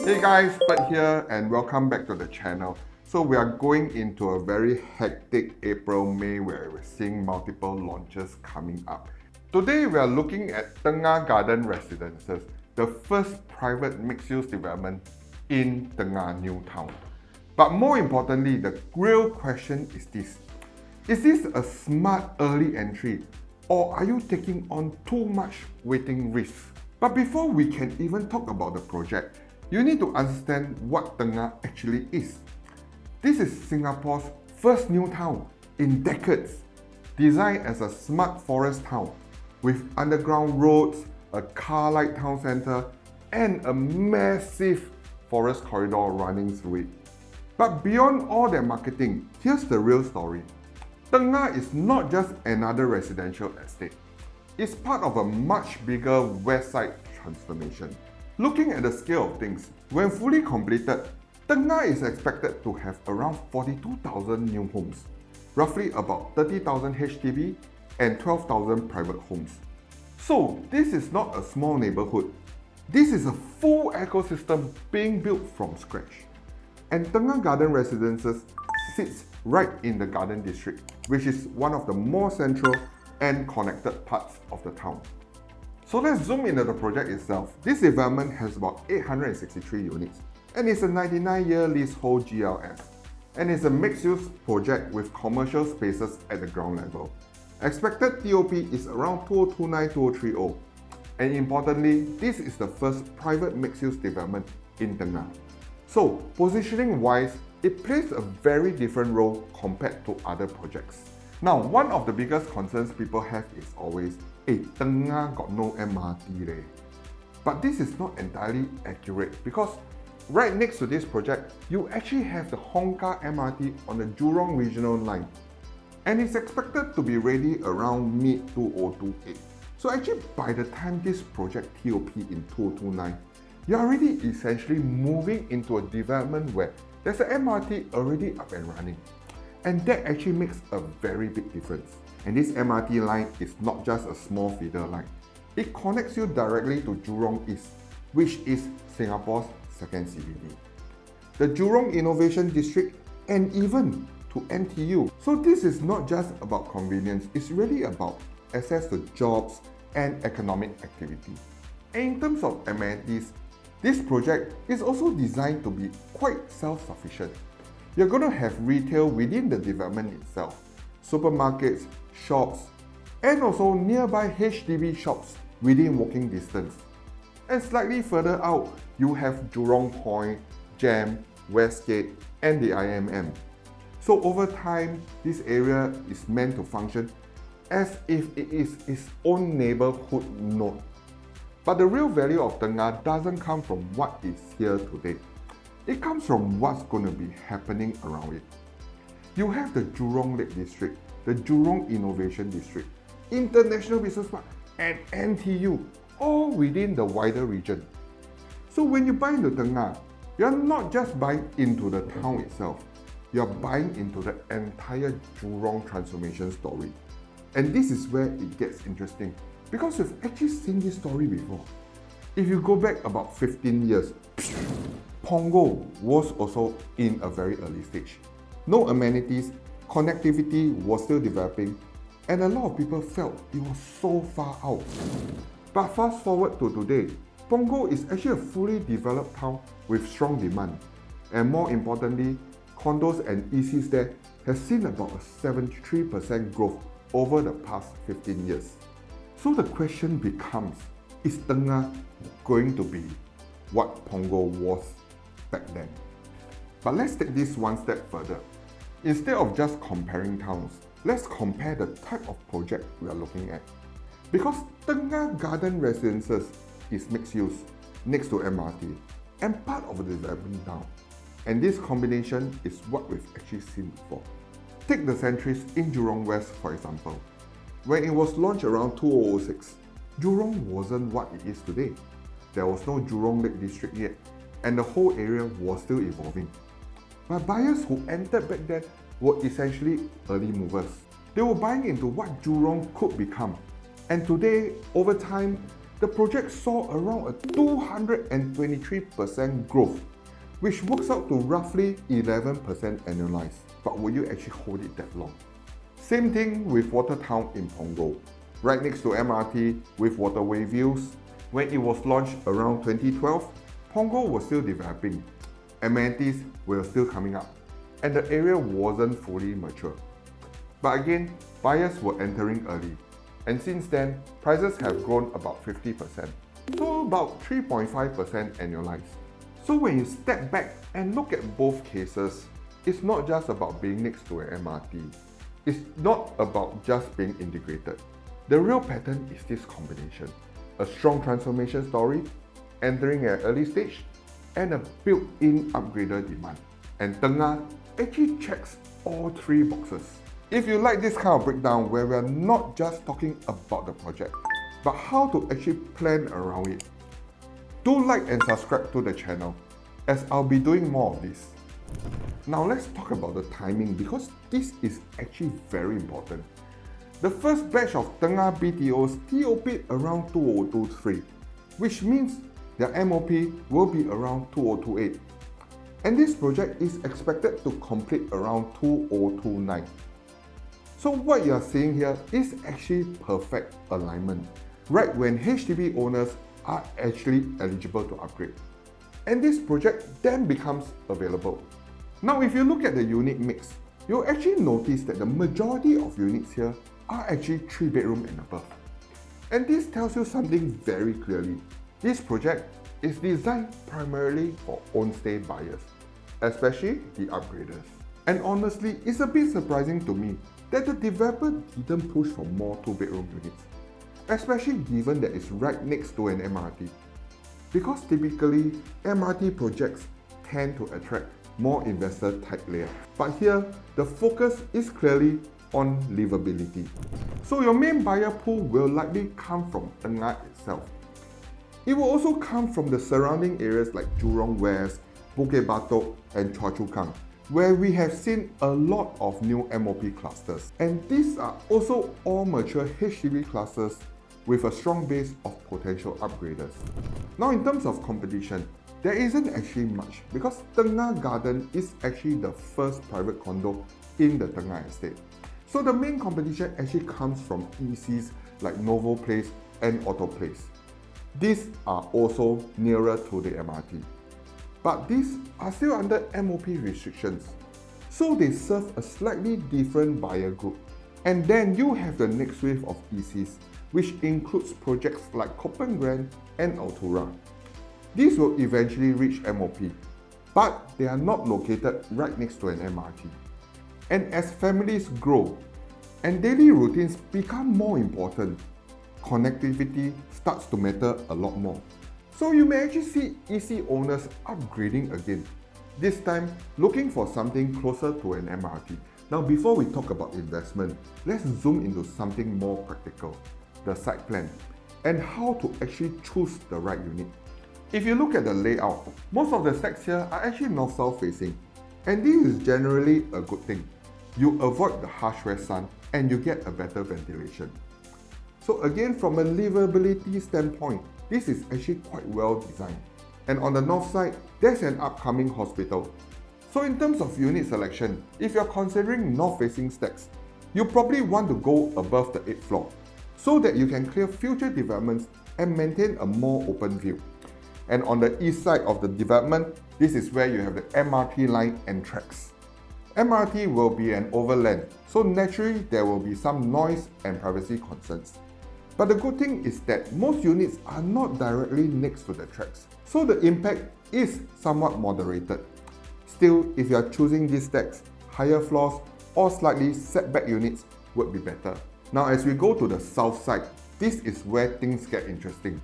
Hey guys, Bert here and welcome back to the channel. So we are going into a very hectic April-May where we're seeing multiple launches coming up. Today we are looking at Tengah Garden Residences, the first private mixed-use development in Tengah New Town. But more importantly, the real question is this. Is this a smart early entry or are you taking on too much waiting risk? But before we can even talk about the project, you need to understand what Tengah actually is. This is Singapore's first new town in decades, designed as a smart forest town with underground roads, a car-light town centre, and a massive forest corridor running through it. But beyond all that marketing, here's the real story. Tengah is not just another residential estate. It's part of a much bigger west side transformation. Looking at the scale of things, when fully completed, Tengah is expected to have around 42,000 new homes, roughly about 30,000 HDB and 12,000 private homes. So this is not a small neighborhood. This is a full ecosystem being built from scratch. And Tengah Garden Residences sits right in the Garden District, which is one of the more central and connected parts of the town. So let's zoom into the project itself. This development has about 863 units and it's a 99-year leasehold GLS. And it's a mixed-use project with commercial spaces at the ground level. Expected TOP is around 2029-2030. And importantly, this is the first private mixed-use development in Tengah. So positioning-wise, it plays a very different role compared to other projects. Now, one of the biggest concerns people have is always, Tengah got no MRT leh. But this is not entirely accurate because right next to this project, you actually have the Hongkar MRT on the Jurong Regional Line. And it's expected to be ready around mid-2028. So actually, by the time this project TOP in 2029, you're already essentially moving into a development where there's an MRT already up and running. And that actually makes a very big difference. And this MRT line is not just a small feeder line. It connects you directly to Jurong East, which is Singapore's second CBD, the Jurong Innovation District, and even to NTU. So this is not just about convenience, it's really about access to jobs and economic activity. And in terms of amenities, this project is also designed to be quite self-sufficient. You're going to have retail within the development itself, supermarkets, shops, and also nearby HDB shops within walking distance. And slightly further out, you have Jurong Point, JEM, Westgate, and the IMM. So over time, this area is meant to function as if it is its own neighborhood node. But the real value of Tengah doesn't come from what is here today. It comes from what's going to be happening around it. You have the Jurong Lake District, the Jurong Innovation District, International Business Park, and NTU, all within the wider region. So when you buy into Tengah, you're not just buying into the town itself, you're buying into the entire Jurong transformation story. And this is where it gets interesting, because we've actually seen this story before. If you go back about 15 years, Punggol was also in a very early stage. No amenities, connectivity was still developing, and a lot of people felt it was so far out. But fast forward to today, Punggol is actually a fully developed town with strong demand. And more importantly, condos and ECs there have seen about a 73% growth over the past 15 years. So the question becomes, is Tengah going to be what Punggol was back then? But let's take this one step further. Instead of just comparing towns, let's compare the type of project we are looking at. Because Tengah Garden Residences is mixed use, next to MRT, and part of the development town. And this combination is what we've actually seen before. Take the Centris in Jurong West, for example. When it was launched around 2006, Jurong wasn't what it is today. There was no Jurong Lake District yet, and the whole area was still evolving. But buyers who entered back then were essentially early movers. They were buying into what Jurong could become. And today, over time, the project saw around a 223% growth, which works out to roughly 11% annualized. But will you actually hold it that long? Same thing with Watertown in Punggol, right next to MRT with waterway views. When it was launched around 2012, Punggol was still developing, amenities were still coming up, and the area wasn't fully mature. But again, buyers were entering early, and since then, prices have grown about 50%, so about 3.5% annualized. So when you step back and look at both cases, it's not just about being next to an MRT. It's not about just being integrated. The real pattern is this combination: a strong transformation story, entering at an early stage, and a built-in upgrader demand. And Tengah actually checks all three boxes. If you like this kind of breakdown where we're not just talking about the project, but how to actually plan around it, do like and subscribe to the channel, as I'll be doing more of this. Now let's talk about the timing, because this is actually very important. The first batch of Tengah BTOs TOP'd around 2023, which means their MOP will be around 2028. And this project is expected to complete around 2029. So what you are seeing here is actually perfect alignment, right when HDB owners are actually eligible to upgrade. And this project then becomes available. Now if you look at the unit mix, you'll actually notice that the majority of units here are actually 3-bedroom and above. And this tells you something very clearly. This project is designed primarily for own-stay buyers, especially the upgraders. And honestly, it's a bit surprising to me that the developer didn't push for more 2-bedroom units, especially given that it's right next to an MRT. Because typically, MRT projects tend to attract more investor-type layouts. But here, the focus is clearly on livability. So your main buyer pool will likely come from Tengah itself. It will also come from the surrounding areas like Jurong West, Bukit Batok, and Choa Chu Kang, where we have seen a lot of new MOP clusters. And these are also all mature HDB clusters with a strong base of potential upgraders. Now in terms of competition, there isn't actually much, because Tengah Garden is actually the first private condo in the Tengah estate. So the main competition actually comes from ECs like Novo Place and Auto Place. These are also nearer to the MRT. But these are still under MOP restrictions, so they serve a slightly different buyer group. And then you have the next wave of ECs, which includes projects like Copen Grand and Altura. These will eventually reach MOP, but they are not located right next to an MRT. And as families grow and daily routines become more important, connectivity starts to matter a lot more. So you may actually see EC owners upgrading again, this time looking for something closer to an MRT. Now before we talk about investment, let's zoom into something more practical, the site plan, and how to actually choose the right unit. If you look at the layout, most of the stacks here are actually north-south facing, and this is generally a good thing. You avoid the harsh west sun and you get a better ventilation. So again, from a livability standpoint, this is actually quite well designed. And on the north side, there's an upcoming hospital. So in terms of unit selection, if you're considering north-facing stacks, you probably want to go above the 8th floor, so that you can clear future developments and maintain a more open view. And on the east side of the development, this is where you have the MRT line and tracks. MRT will be an overland, so naturally there will be some noise and privacy concerns. But the good thing is that most units are not directly next to the tracks, so the impact is somewhat moderated. Still, if you are choosing these stacks, higher floors or slightly setback units would be better. Now as we go to the south side, this is where things get interesting.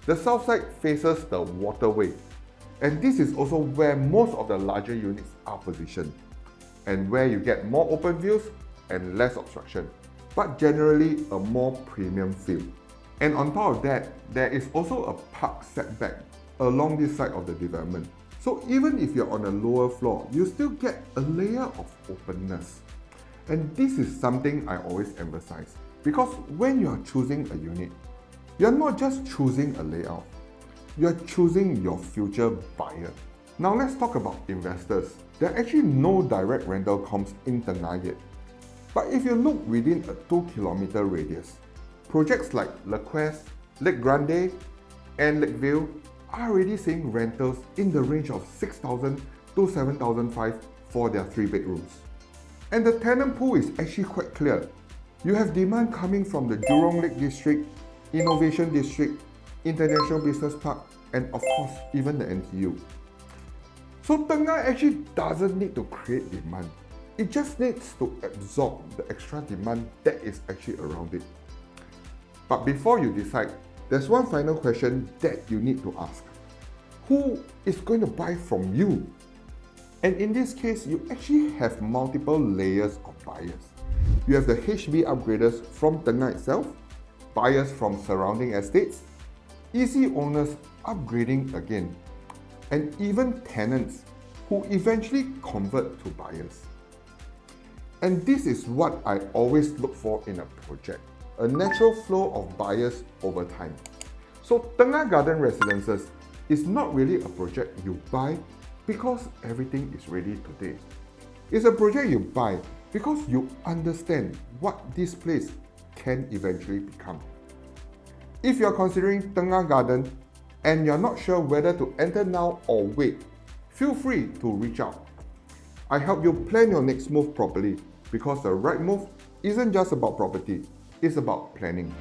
The south side faces the waterway, and this is also where most of the larger units are positioned, and where you get more open views and less obstruction, but generally a more premium feel. And on top of that, there is also a park setback along this side of the development. So even if you're on a lower floor, you still get a layer of openness. And this is something I always emphasize, because when you are choosing a unit, You're not just choosing a layout, you're choosing your future buyer. Now let's talk about investors. There are actually no direct rental comps in Tengah yet. But if you look within a 2-kilometer radius, projects like Le Quest, Lake Grande, and Lakeville are already seeing rentals in the range of 6,000 to 7,500 for their 3 bedrooms. And the tenant pool is actually quite clear. You have demand coming from the Jurong Lake District, Innovation District, International Business Park, and of course, even the NTU. So Tengah actually doesn't need to create demand. It just needs to absorb the extra demand that is actually around it. But before you decide, there's one final question that you need to ask. Who is going to buy from you? And in this case, you actually have multiple layers of buyers. You have the HB upgraders from Tengah itself, buyers from surrounding estates, easy owners upgrading again, and even tenants who eventually convert to buyers. And this is what I always look for in a project, a natural flow of buyers over time. So Tengah Garden Residences is not really a project you buy because everything is ready today. It's a project you buy because you understand what this place can eventually become. If you're considering Tengah Garden and you're not sure whether to enter now or wait, feel free to reach out. I help you plan your next move properly because the right move isn't just about property, it's about planning.